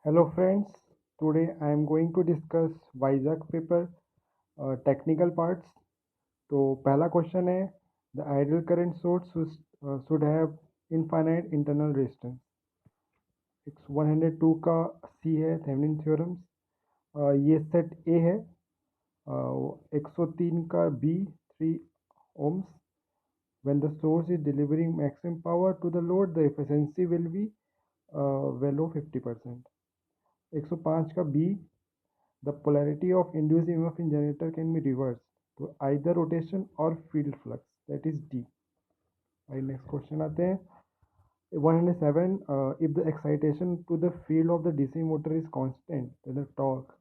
Hello friends, today I am going to discuss Vizag paper technical parts. तो पहला question है the ideal current source should have infinite internal resistance. 102 का सी है Thevenin theorems, ये set ए है. 103 का B 3 ohms. When the source is delivering maximum power to the load, the efficiency will be below 50%. 105 का B, the polarity of induced EMF in generator can be reversed to either rotation or field flux, that is D. Next question आते हैं 107. If the excitation to the field of the DC motor is constant, then the torque,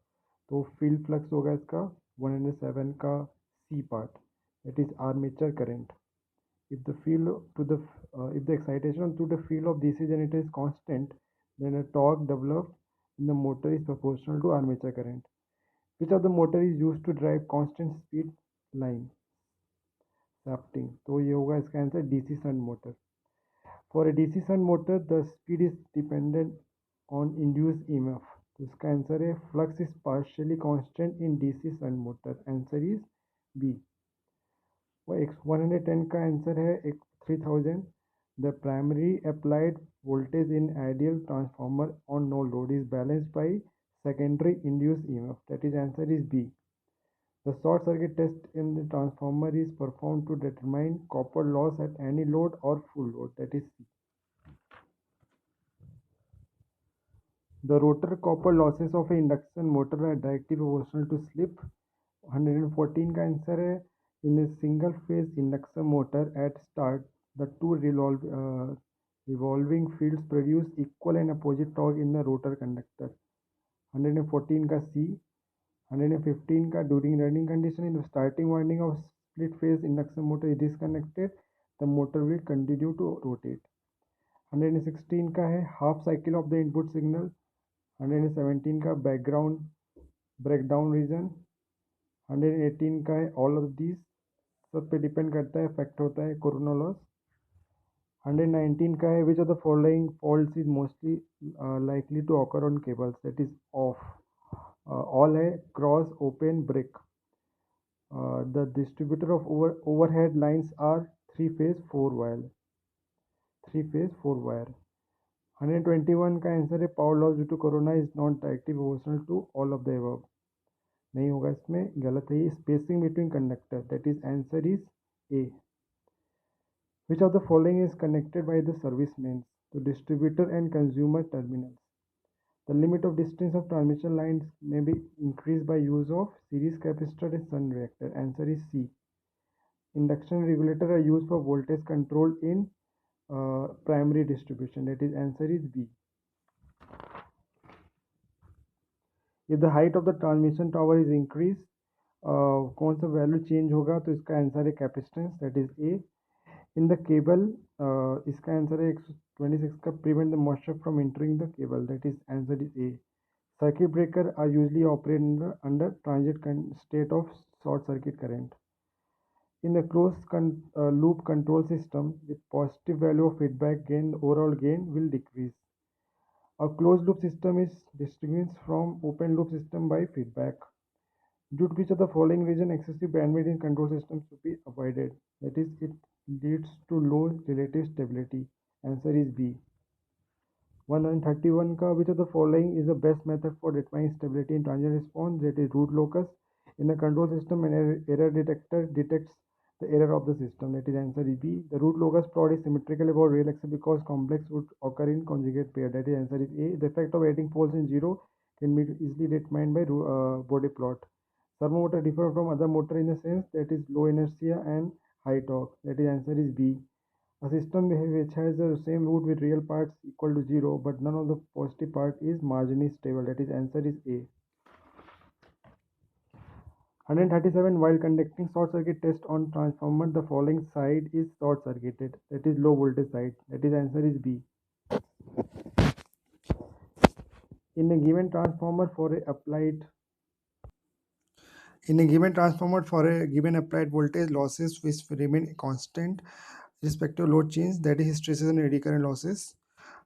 तो field flux होगा इसका 107 का C part, that is armature current. If the excitation to the field of DC generator is constant, then a torque developed in the motor is proportional to armature current. Which of the motor is used to drive constant speed line? Shafting. तो ये होगा इसका answer DC shunt motor. For a DC shunt motor, the speed is dependent on induced EMF. तो इसका answer है flux is partially constant in DC shunt motor. Answer is B. 110 का answer है 3000. The primary applied voltage in ideal transformer on no load is balanced by secondary induced EMF. That is answer is B. The short circuit test in the transformer is performed to determine copper loss at any load or full load. That is C. The rotor copper losses of an induction motor are directly proportional to slip. 114 का answer है in a single phase induction motor at start the two revolving fields produce equal and opposite torque in the rotor conductor. 114 का C. 115 का during running condition in the starting winding of split phase induction motor is disconnected, the motor will continue to rotate. 116 का है half cycle of the input signal. 117 का background breakdown region. 118 का है all of these, सब पे depend करता है, effect होता है कोरोना लॉस. 119 का है which of the following faults is mostly likely to occur on cables, that is off. All है cross open break. The distributor of overhead lines are 3-phase 4-wire. 3-phase 4-wire. 121 का answer है power loss due to corona is not directly proportional to all of the above. नहीं होगा, इसमें गलत है. Spacing between conductor, that is answer is A. Which of the following is connected by the service mains to distributor and consumer terminals? The limit of distance of transmission lines may be increased by use of series capacitor and shunt reactor. Answer is C. Induction regulator are used for voltage control in primary distribution. That is answer is B. If the height of the transmission tower is increased, कौन सा value change होगा? तो इसका answer है capacitance, that is A. In the cable, इसका answer है 126 का prevent the moisture from entering the cable, that is answer is A. Circuit breaker are usually operate under transit state of short circuit current. In the closed loop control system with positive value of feedback gain, the overall gain will decrease. A closed loop system is distinguished from open loop system by feedback. Due to which of the following reason excessive bandwidth in control systems should be avoided? That is, it leads to low relative stability. Answer is B. 131 का which of the following is the best method for determining stability in transient response? That is root locus. In a control system, an error detector detects the error of the system. That is answer is B. The root locus plot is symmetrical about real axis because complex would occur in conjugate pair. That is answer is A. The effect of adding poles in zero can be easily determined by body plot. Servo motor differ from other motor in the sense that is low inertia and high torque. That is answer is B. A system which has the same root with real parts equal to 0 but none of the positive part is marginally stable. That is answer is A. 137. While conducting short circuit test on transformer, the following side is short circuited, that is low voltage side. That is answer is B. In a given transformer for a given applied voltage, losses which remain constant respective load change, that is hysteresis and eddy current losses.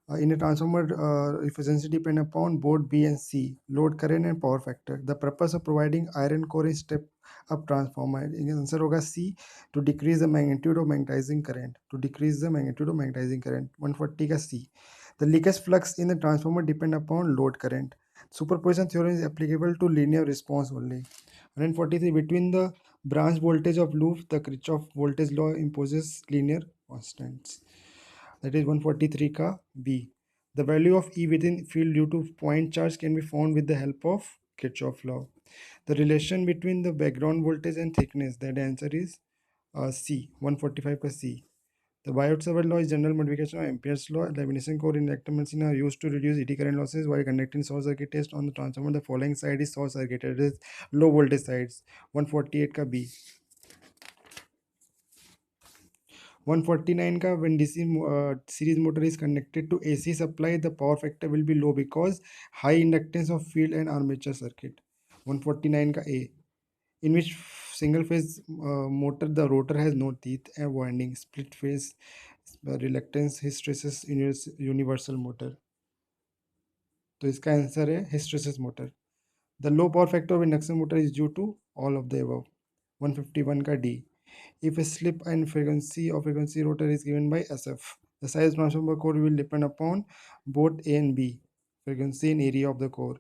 In a transformer, efficiency depend upon both B and C, load, current and power factor. The purpose of providing iron core in step up transformer. Answer होगा C, to decrease the magnitude of magnetizing current. To decrease the magnitude of magnetizing current. 140 का C. The leakage flux in the transformer depend upon load current. Superposition theorem is applicable to linear response only. 143, between the branch voltage of loop, the Kirchhoff voltage law imposes linear constants. That is 143 ka B. The value of E within field due to point charge can be found with the help of Kirchhoff law. The relation between the background voltage and thickness, that answer is C, 145 ka C. The Biot-Savart law is general modification of Ampere's law. Lamination core in reactor machine are used to reduce eddy current losses while conducting short circuit test on the transformer. The following side is short circuited, it is low voltage sides. 148 ka B. 149 ka, when DC series motor is connected to AC supply, the power factor will be low because high inductance of field and armature circuit. 149 ka A, in which single phase motor the rotor has no teeth and winding. Split phase reluctance hysteresis universal motor. तो इसका answer है hysteresis motor. The low power factor of induction motor is due to all of the above. 151 का D. If a slip and frequency of frequency rotor is given by SF, the size of transformer core will depend upon both A and B, frequency and area of the core.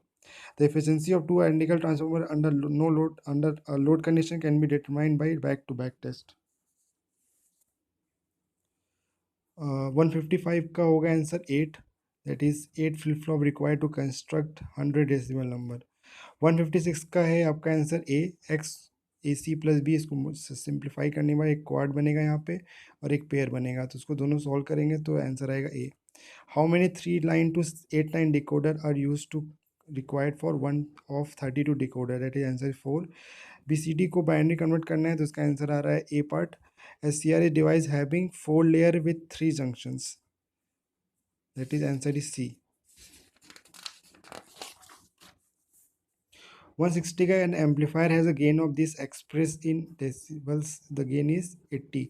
The efficiency of two identical transformer under no load under a load condition can be determined by back-to-back test. 155 का होगा answer 8, that is 8 flip flop required to construct 100 decimal number. 156 का है आपका answer A, X A C plus B, इसको simplify करने के बाद एक क्वाड बनेगा यहाँ पे और एक पेयर बनेगा, तो उसको दोनों सॉल्व करेंगे तो आंसर आएगा A. How many 3 line to 8 line decoder are use to required for 1 of 32 decoder, that is answer 4. B C D को बाइनरी कन्वर्ट करना है तो इसका आंसर आ रहा है A part. S C R a device having 4 layer with 3 junctions, that is answer is C. 160 का, an amplifier has a gain of this expressed in decibels, the gain is 80.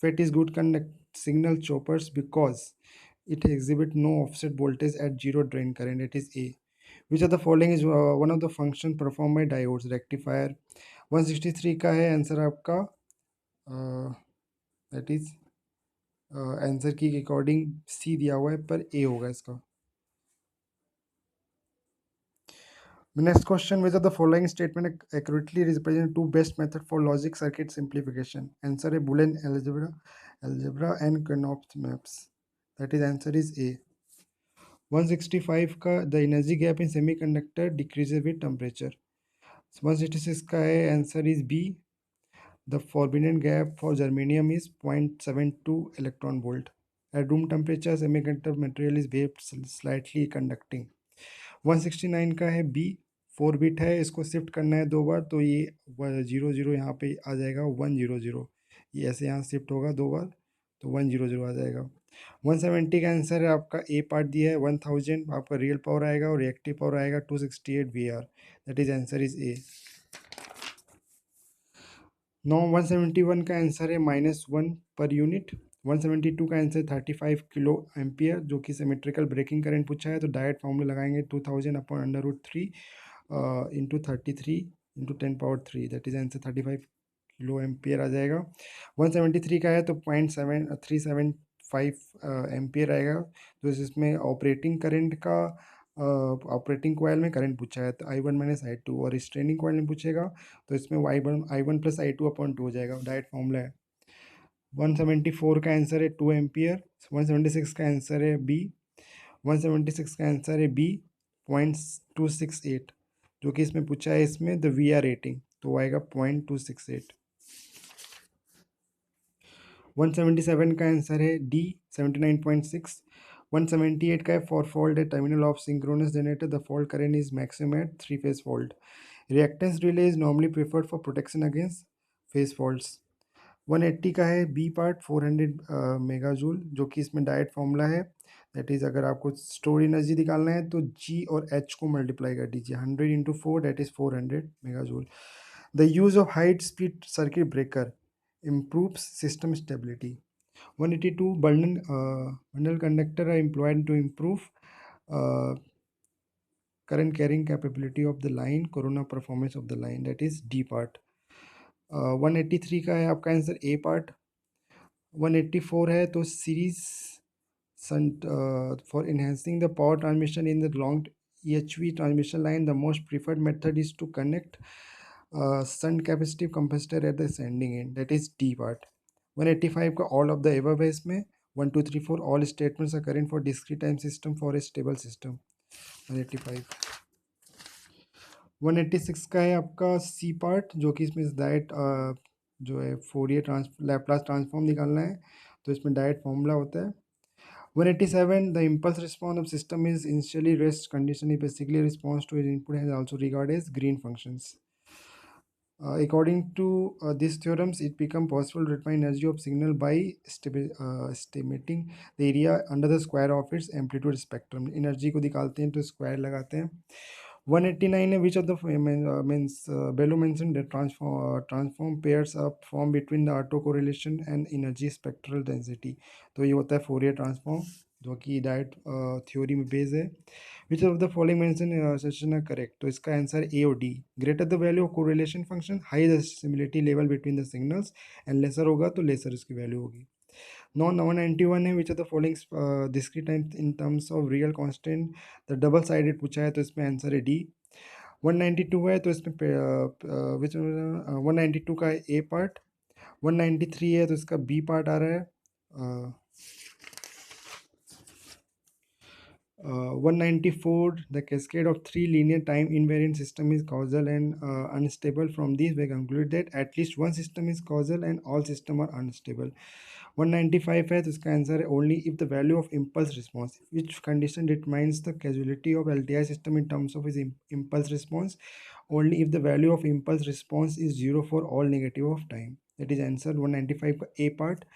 FET is good conduct signal choppers because it exhibit no offset voltage at zero drain current, it is A. Which of the following is one of the function performed by diodes? Rectifier. 163 का है answer आपका, that is answer की according सी दिया हुआ है पर ए होगा इसका. The next question, which of the following statement accurately represent two best method for logic circuit simplification? Answer है Boolean algebra and Carnot maps. That is answer is A. 165 का, the energy gap in semiconductor decreases with temperature. 166 का है answer is B. The forbidden gap for germanium is 0.72 electron volt. At room temperature, semiconductor material is behaved slightly conducting. 169 का है B. 4 bit है, इसको shift करना है 2 बार तो ये 00 यहाँ पे आ जाएगा 100. ये ऐसे यहाँ शिफ्ट होगा 2 बार तो 100 आ जाएगा. 170 का आंसर है आपका ए पार्ट दिया है 1000, आपका रियल पावर आएगा और रिएक्टिव पावर आएगा 268 VAR, that is answer is ए. 171 का आंसर है -1 पर यूनिट. 172 का आंसर 35 किलो एम्पियर, जो कि सिमेट्रिकल ब्रेकिंग करंट पूछा है तो डायरेक्ट फॉर्मूला लगाएंगे 2000 upon √3 into 33 into 10⁻3, that is answer 35 kilo ampere आ जाएगा. 173 का है तो 0.375 एम्पियर आएगा. तो इसमें ऑपरेटिंग करंट का ऑपरेटिंग कॉइल में करंट पूछा है तो I1 - I2, और स्ट्रेनिंग कॉइल में पूछेगा तो इसमें I1 + I2 अपॉन 2 हो जाएगा, डायरेक्ट फॉर्मूला है. 174 का आंसर है 2 एम्पियर. 176 का आंसर है बी. 176 का आंसर है बी 0.268, जो कि इसमें पूछा है इसमें द VR रेटिंग तो आएगा 0.268. 177 का आंसर है डी 79.6. 178 का है for fault at terminal of synchronous generator the fault current is maximum at 3 phase fault. Reactance relay is normally preferred for protection against phase faults. 180 का है बी पार्ट 400 मेगाजूल, जो कि इसमें डायरेक्ट फॉर्मूला है, that is अगर आपको store energy निकालना है तो जी और एच को मल्टीप्लाई कर दीजिए 100 × 4, that is 400 megajoule. The use of high speed circuit breaker improves system stability. 182 bundle conductor are employed to improve uh, current carrying capability of the line, corona performance of the line, that is D part. 183 का है आपका answer A part. 184 है तो series shunt for enhancing the power transmission in the long EHV transmission line, the most preferred method is to connect shunt capacitive capacitor at the sending end, that is D part. 185 का all of the above है इसमें. 1 2 3 4 all statements are current for discrete time system for a stable system. 185. 186 का है आपका C part, जो कि इसमें direct जो है फोरियर लैप्लास ट्रांसफॉर्म निकालना है, तो इसमें डायरेक्ट फॉर्मूला होता है. 187, the impulse response of system is initially rest condition is basically response to its input has also regarded as green functions. According to these theorems, it become possible to determine energy of signal by estimating the area under the square of its amplitude spectrum. Energy को निकालते हैं तो square लगाते हैं. 189 है which of the below mentioned the transform pairs up form between the autocorrelation and energy spectral density. तो ये होता है फोरियर ट्रांसफॉर्म, जो कि डायरेक्ट थ्योरी में बेस है. Which of the following mention suggestion are correct, तो इसका आंसर ए और D. Greater the value of correlation function, high the similarity level between the signals, and lesser होगा तो lesser इसकी वैल्यू होगी. Non 191 है which of the following discrete time in terms of real constant, the double sided पूछा है तो इसमें answer है डी. 192 है तो इसमें विच 192 का ए पार्ट. 193 है तो इसका बी पार्ट आ रहा है. 194, the cascade of three linear time invariant system is causal and unstable. From these we conclude that at least one system is causal and all system are unstable. 195 है तो इसका answer है only if the value of impulse response, which condition determines the causality of LTI system in terms of its impulse response, only if the value of impulse response is 0 for all negative of time. That is answer 195 का A part.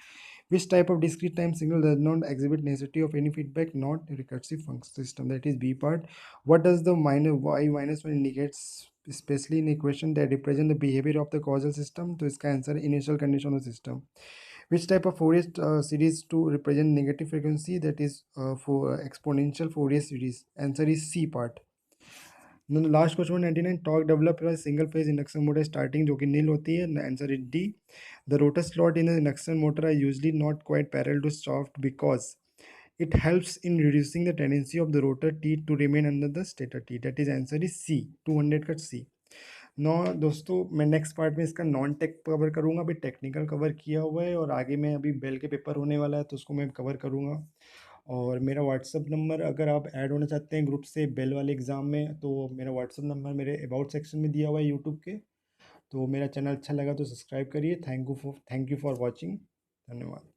Which type of discrete time signal does not exhibit necessity of any feedback, not a recursive function system, that is B part. What does the y minus 1 indicates, especially in equation that represent the behavior of the causal system? तो इसका answer initial condition of system. Which type of Fourier series to represent negative frequency, that is for exponential Fourier series? Answer is C part. Last question 99, torque develop single phase induction motor starting जो कि nil होती है. Answer is D. The rotor slot in induction motor are usually not quite parallel to shaft because it helps in reducing the tendency of the rotor teeth to remain under the stator teeth. That is answer is C, 200 का C. No दोस्तों, मैं next part में इसका non tech cover करूँगा. अभी technical cover किया हुआ है और आगे में अभी बेल के पेपर होने वाला है तो उसको मैं कवर करूँगा. और मेरा व्हाट्सअप नंबर, अगर आप ऐड होना चाहते हैं ग्रुप से बेल वाले एग्ज़ाम में, तो मेरा व्हाट्सअप नंबर मेरे अबाउट सेक्शन में दिया हुआ है यूट्यूब के. तो मेरा चैनल अच्छा लगा तो सब्सक्राइब करिए. Thank you for watching. धन्यवाद.